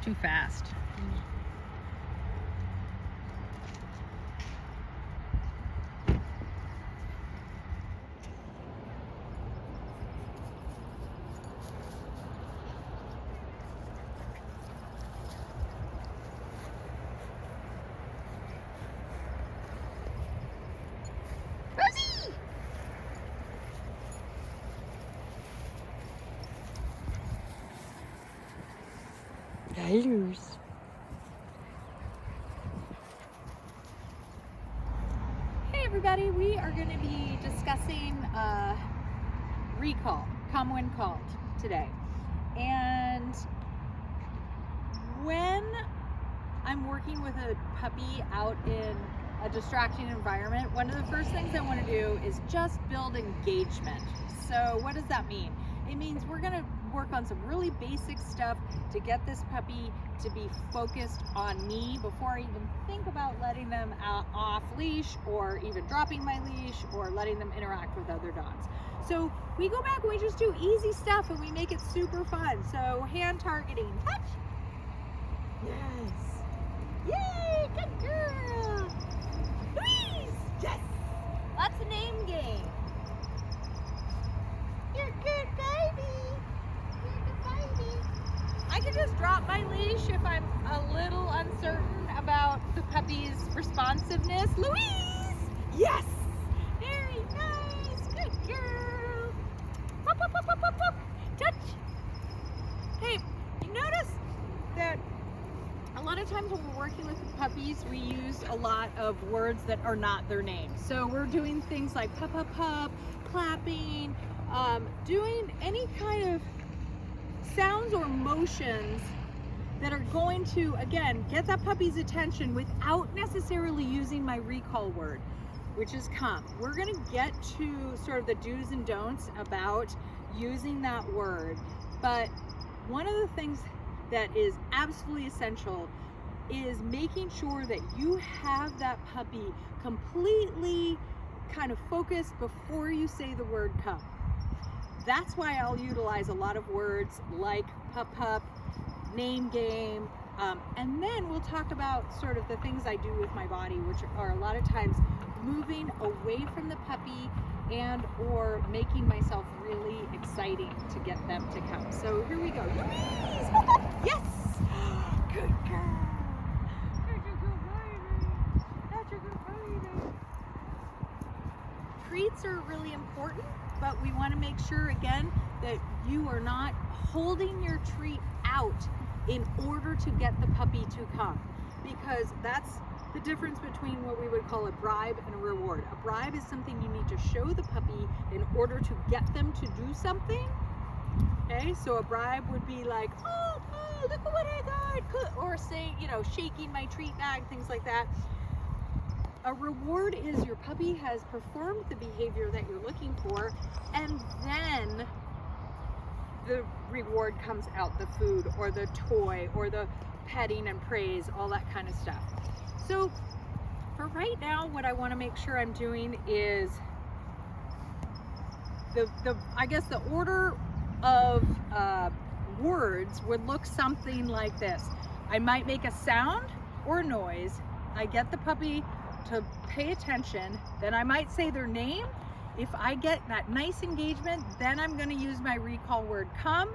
too fast. Rosie! Hi, Louise. Hey everybody, we are going to be discussing recall, come when called today. And when I'm working with a puppy out in a distracting environment, one of the first things I want to do is just build engagement. So what does that mean? It means we're going to work on some really basic stuff to get this puppy to be focused on me before I even think about letting them out off leash, or even dropping my leash, or letting them interact with other dogs. So we go back and we just do easy stuff and we make it super fun. So hand targeting, touch. Yes. Yay, good girl. Louise, yes. Lots of name game. You're a good baby. I can just drop my leash if I'm a little uncertain about the puppy's responsiveness. Louise! Yes! Very nice! Good girl! Whoop, whoop, whoop, whoop, whoop, whoop. Touch! Hey, you notice that a lot of times when we're working with puppies, we use a lot of words that are not their name. So we're doing things like pup, pup, pup, clapping, doing any kind of sounds or motions that are going to, again, get that puppy's attention without necessarily using my recall word, which is come. We're going to get to sort of the do's and don'ts about using that word. But one of the things that is absolutely essential is making sure that you have that puppy completely kind of focused before you say the word come. That's why I'll utilize a lot of words like pup pup, name game, and then we'll talk about sort of the things I do with my body, which are a lot of times moving away from the puppy and or making myself really exciting to get them to come. So here we go. Louise, pup, pup. Yes! Good girl. That's a good baby. That's a good baby. Treats are really important, but we want to make sure again that you are not holding your treat out in order to get the puppy to come, because that's the difference between what we would call a bribe and a reward. A bribe is something you need to show the puppy in order to get them to do something. Okay, so a bribe would be like, oh, look at what I got, or say, shaking my treat bag, things like that. A reward is your puppy has performed the behavior that you're looking for, and then the reward comes out, the food or the toy or the petting and praise, all that kind of stuff. So for right now, what I want to make sure I'm doing is I guess the order of words would look something like this. I might make a sound or noise. I get the puppy to pay attention, then I might say their name. If I get that nice engagement, then I'm going to use my recall word come,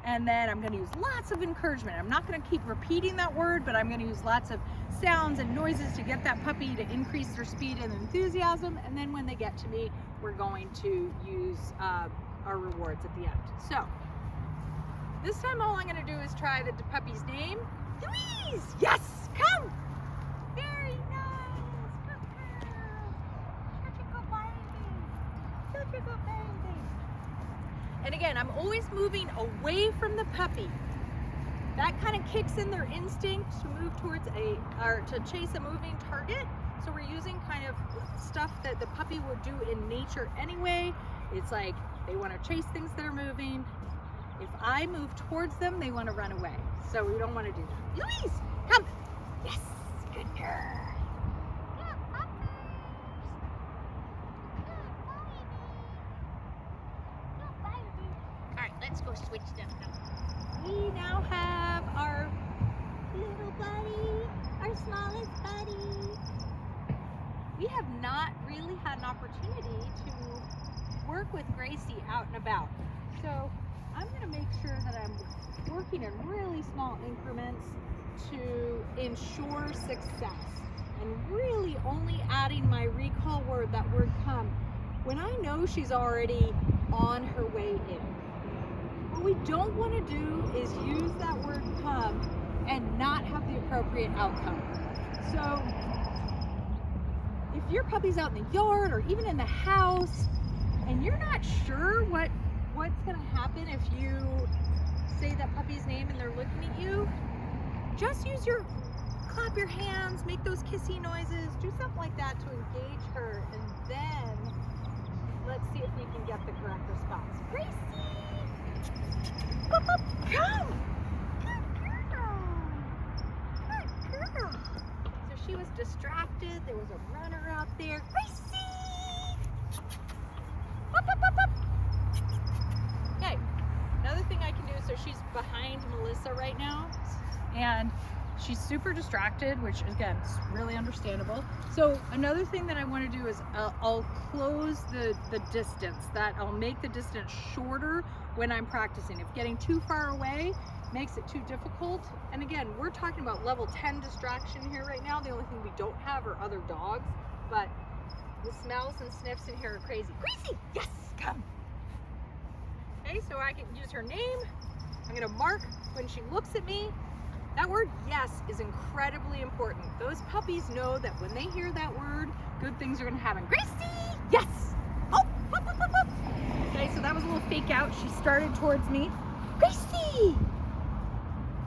and then I'm going to use lots of encouragement. I'm not going to keep repeating that word, but I'm going to use lots of sounds and noises to get that puppy to increase their speed and enthusiasm, and then when they get to me, we're going to use our rewards at the end. So this time all I'm going to do is try the puppy's name. Louise! Yes! Come! Very nice! Good girl! Such a good baby! Such a good baby! And again, I'm always moving away from the puppy. That kind of kicks in their instinct to move towards to chase a moving target. So we're using kind of stuff that the puppy would do in nature anyway. It's like they want to chase things that are moving. If I move towards them, they want to run away. So we don't want to do that. Louise, come. Yes, good girl. Good puppies. Good baby. Good baby. All right, let's go switch them now. We now have our buddy. Our smallest buddy. We have not really had an opportunity to work with Gracie out and about. So I'm going to make sure that I'm working in really small increments to ensure success, and really only adding my recall word, that word come, when I know she's already on her way in. What we don't want to do is use that word come and not have the appropriate outcome. So if your puppy's out in the yard or even in the house and you're not sure what's going to happen if you say that puppy's name and they're looking at you, just clap your hands, make those kissy noises, do something like that to engage her, and then let's see if we can get the correct response. Gracie! Up, up, come! Good girl! Good girl! So she was distracted. There was a runner out there. Gracie! Up, up, up, up! Okay, another thing I can do, so she's behind Melissa right now, and she's super distracted, which again is really understandable. So another thing that I want to do is I'll close the distance, that I'll make the distance shorter when I'm practicing. If getting too far away makes it too difficult, and again, we're talking about level 10 distraction here right now. The only thing we don't have are other dogs, but the smells and sniffs in here are crazy. Gracie, yes, come. Okay, so I can use her name. I'm gonna mark when she looks at me. That word yes is incredibly important. Those puppies know that when they hear that word, good things are gonna happen. Gracie, yes. Oh, up, up, up, up. Okay, so that was a little fake out. She started towards me. Gracie.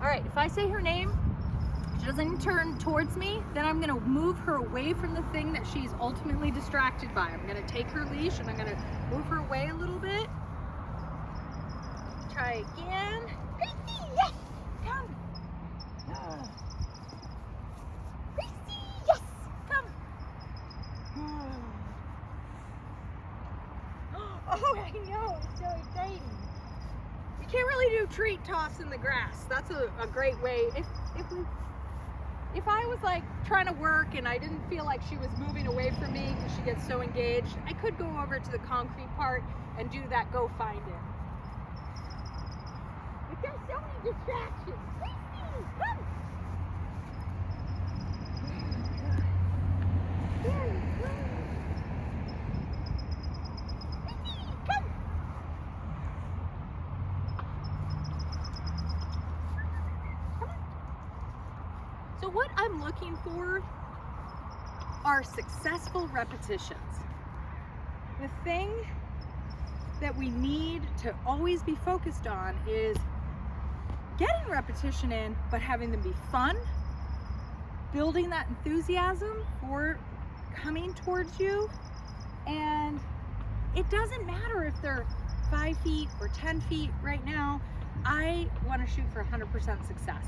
All right, if I say her name, she doesn't turn towards me, then I'm gonna move her away from the thing that she's ultimately distracted by. I'm gonna take her leash and I'm gonna move her away a little bit. Try again. Gracie, yes, come. Gracie, yes, come. Oh, I know, it's so exciting. You can't really do treat toss in the grass. That's a great way. If I was like trying to work and I didn't feel like she was moving away from me because she gets so engaged, I could go over to the concrete part and do that go find it. But there's so many distractions. Gracie, come. There you go. Gracie, come. Come on. So what I'm looking for are successful repetitions. The thing that we need to always be focused on is getting repetition in, but having them be fun, building that enthusiasm for coming towards you. And it doesn't matter if they're 5 feet or 10 feet right now. I want to shoot for 100% success.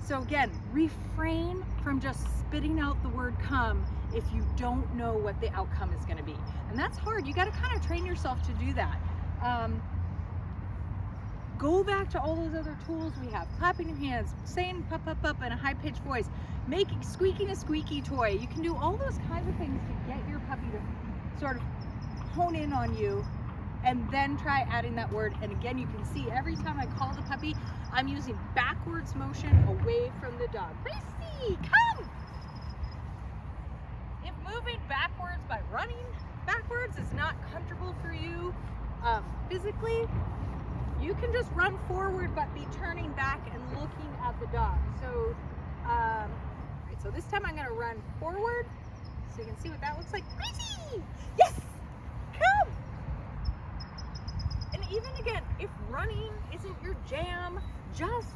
So again, refrain from just spitting out the word come if you don't know what the outcome is going to be. And that's hard. You got to kind of train yourself to do that. Go back to all those other tools we have. Clapping your hands, saying pup, pup, pup in a high-pitched voice, squeaking a squeaky toy. You can do all those kinds of things to get your puppy to sort of hone in on you, and then try adding that word. And again, you can see every time I call the puppy, I'm using backwards motion away from the dog. Gracie, come! If moving backwards by running backwards is not comfortable for you physically, you can just run forward but be turning back and looking at the dog. So, right, so this time I'm gonna run forward so you can see what that looks like. Gracie! Yes! Come! And even again, if running isn't your jam, just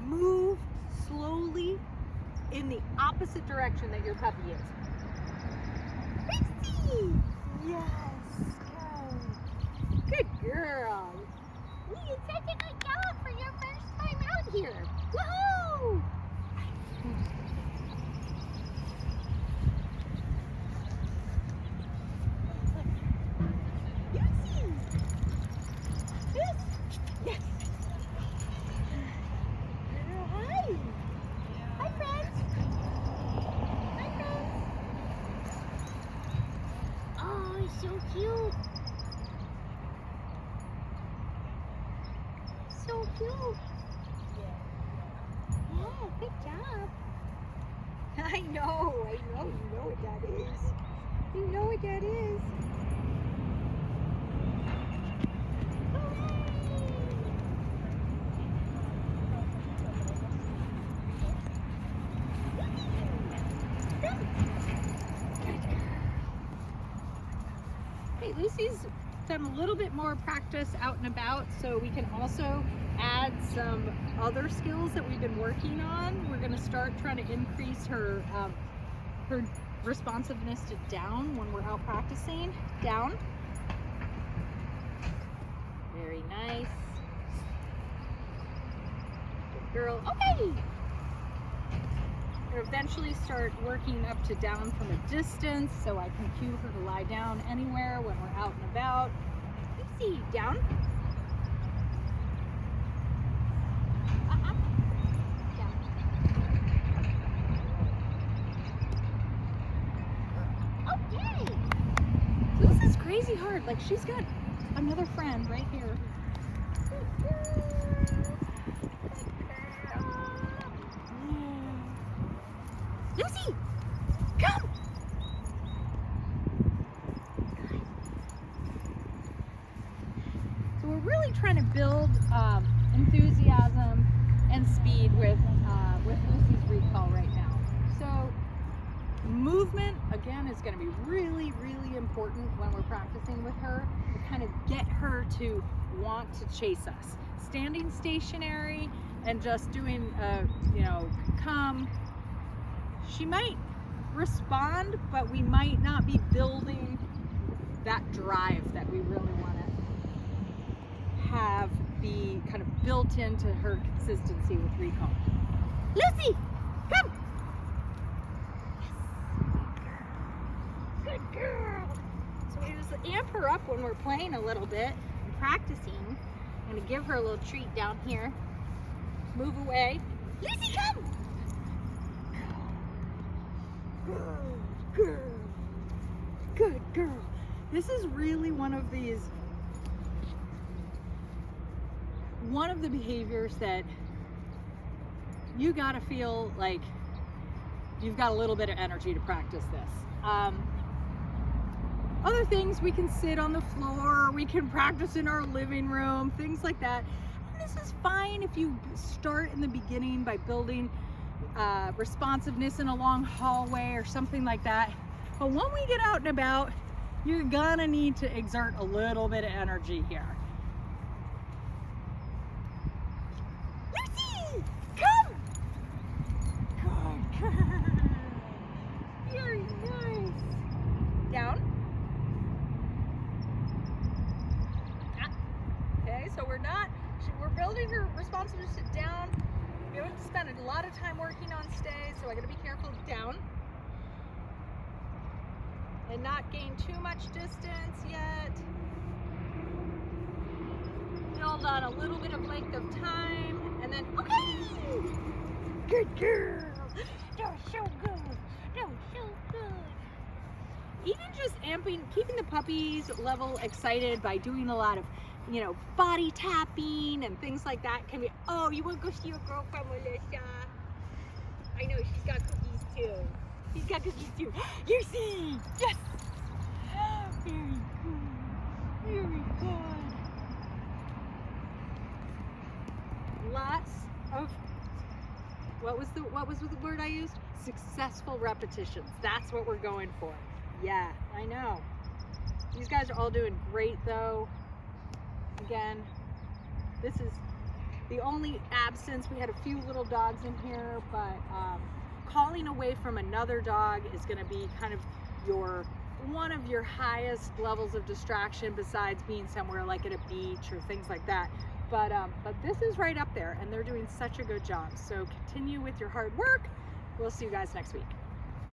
move slowly in the opposite direction that your puppy is. Gracie! Yes! Come! Good girl! You did such a good job for your first time out here. Woohoo! Lucy! Yes! Yes! Hi! cute. Yeah, good job. I know, you know what that is. You know what that is. Hey, Lucy's done a little bit more practice out and about, so we can also add some other skills that we've been working on. We're going to start trying to increase her her responsiveness to down when we're out practicing. Down. Very nice. Good girl. Okay. We'll eventually start working up to down from a distance, so I can cue her to lie down anywhere when we're out and about. Lucy, down. Okay. So this is crazy hard. Like, she's got another friend right here. Lucy, come! So we're really trying to build enthusiasm and speed with Lucy's recall right now. So movement, again, is going to be really, really important when we're practicing with her to kind of get her to want to chase us. Standing stationary and just doing, come. She might respond, but we might not be building that drive that we really want to have be kind of built into her consistency with recall. Lucy, come! Good girl. So we just amp her up when we're playing a little bit and practicing. I'm going to give her a little treat down here. Move away. Lucy, come! Good girl. Good girl. This is really one of the behaviors that you gotta feel like you've got a little bit of energy to practice this. Other things, we can sit on the floor, we can practice in our living room, things like that. And this is fine if you start in the beginning by building responsiveness in a long hallway or something like that. But when we get out and about, you're gonna need to exert a little bit of energy here. Lucy, come! Good girl. Very nice. Down. Okay, so we're building her responsiveness to down. We haven't spent a lot of time working on stay, so I gotta be careful. Down. And not gain too much distance yet. Build on a little bit of length of time, and then, okay! Good girl! That was so good. That was so good. Even just keeping the puppies level excited by doing a lot of, body tapping and things like that can be, oh, you want to go see your girlfriend, Melissa? I know, she's got cookies too. She's got cookies too. Lucy! Yes! Very good. Very good. Lots of, what was the word I used? Successful repetitions. That's what we're going for. Yeah, I know. These guys are all doing great though. Again, this is the only absence. We had a few little dogs in here, but calling away from another dog is going to be kind of one of your highest levels of distraction, besides being somewhere like at a beach or things like that. But this is right up there, and they're doing such a good job. So continue with your hard work. We'll see you guys next week.